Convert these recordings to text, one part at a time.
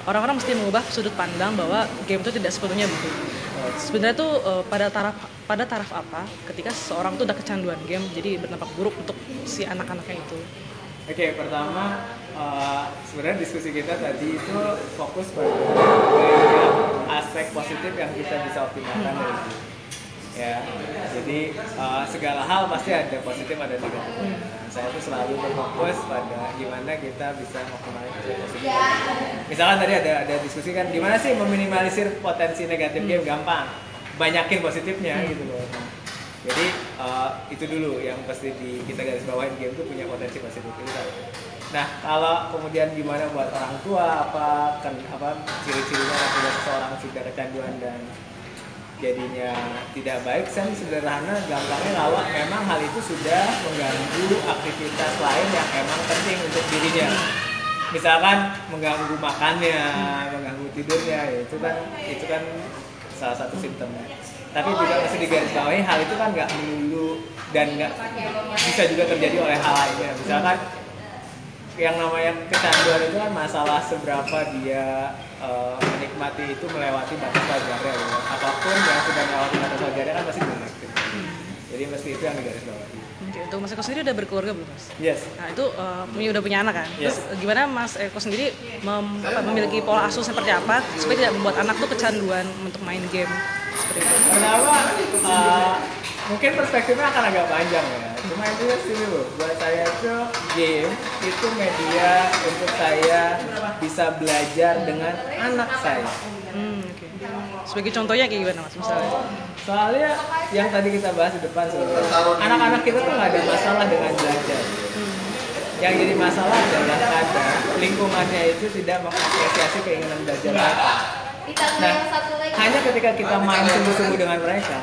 orang-orang mesti mengubah sudut pandang bahwa game itu tidak sepenuhnya buruk. Sebenarnya tuh pada taraf apa ketika seseorang tuh udah kecanduan game jadi berdampak buruk untuk si anak-anaknya itu. Oke, pertama sebenarnya diskusi kita tadi itu fokus pada banyak aspek positif yang kita bisa optimalkan dari itu. Ya, jadi segala hal pasti ada positif ada negatif. Saya tuh selalu berfokus pada gimana kita bisa optimalkan positif. Misalkan tadi ada diskusi kan, gimana sih meminimalisir potensi negatif game, gampang, banyakin positifnya gitu loh. Jadi itu dulu yang pasti kita garis bawahin, game itu punya potensi positif itu. Nah, kalau kemudian gimana buat orang tua apa ciri-cirinya apabila seseorang sudah kecanduan dan jadinya tidak baik, saya sederhana gampangnya kalau memang hal itu sudah mengganggu aktivitas lain yang emang penting untuk dirinya. Misalkan mengganggu makannya, mengganggu tidurnya, ya itu kan salah satu simptomnya. Tapi juga masih digarisbawahi hal itu kan nggak melulu dan nggak bisa juga terjadi oleh hal lainnya. Misalkan yang namanya kecanduan itu kan masalah seberapa dia menikmati itu melewati batas wajarnya. Gitu. Apapun yang sudah melewati batas wajarnya kan pasti dinikmati. Jadi mesti itu yang digarisbawahi. Untuk Mas Eko sendiri udah berkeluarga belum, Mas? Yes. Nah itu udah punya anak kan? Yes. Terus gimana Mas Eko sendiri memiliki pola asuh seperti apa supaya tidak membuat anak tuh kecanduan untuk main game seperti itu? Pertama, mungkin perspektifnya akan agak panjang ya. Cuma itu sini loh, buat saya itu game itu media untuk saya bisa belajar dengan anak saya. Okay. Sebagai contohnya kayak gimana Mas misalnya? Soalnya yang tadi kita bahas di depan anak-anak kita tuh nggak ada masalah dengan belajar. Yang jadi masalah adalah kadang lingkungannya itu tidak mengapresiasi keinginan belajar mereka. Nah, hanya ketika kita main sungguh-sungguh dengan mereka,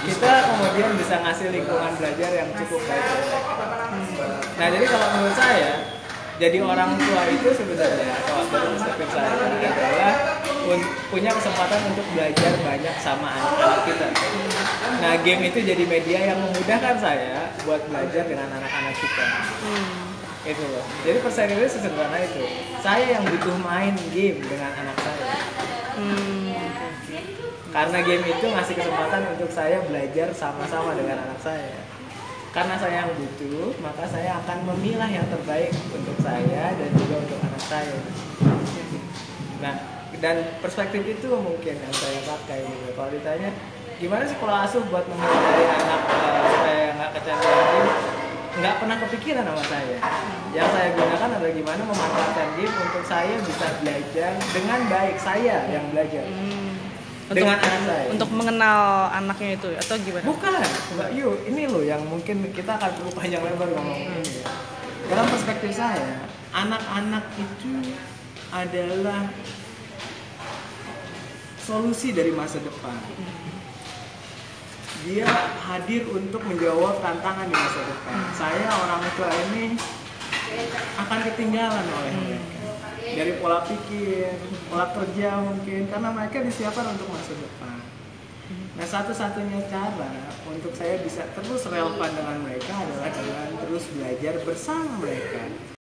kita kemudian bisa ngasih lingkungan belajar yang cukup baik. Nah, jadi kalau menurut saya, jadi orang tua itu sebenarnya kalau dari perspektif saya adalah punya kesempatan untuk belajar banyak sama anak-anak kita. Nah, game itu jadi media yang memudahkan saya buat belajar dengan anak-anak kita. Itu loh. Jadi persaingannya sesederhana itu. Saya yang butuh main game dengan anak saya. Karena game itu ngasih kesempatan untuk saya belajar sama-sama dengan anak saya. Karena saya yang butuh, maka saya akan memilah yang terbaik untuk saya dan juga untuk anak saya. Nah, dan perspektif itu mungkin yang saya pakai gitu. Kalau ditanya, gimana sih pola asuh buat menghindari anak supaya nggak kecanduan game? Nggak pernah kepikiran sama saya. Yang saya gunakan adalah gimana memanfaatkan game untuk saya bisa belajar dengan baik, saya yang belajar. Dengan anak saya. Untuk mengenal anaknya itu atau gimana? Bukan, Mbak Yu, ini loh yang mungkin kita akan perlu panjang lebar ngomong ini. Dalam perspektif saya, anak-anak itu adalah solusi dari masa depan. Dia hadir untuk menjawab tantangan di masa depan. Saya orang tua ini akan ketinggalan oleh mereka. Dari pola pikir, pola kerja mungkin, karena mereka disiapkan untuk masa depan. Nah, satu-satunya cara untuk saya bisa terus relevan dengan mereka adalah dengan terus belajar bersama mereka.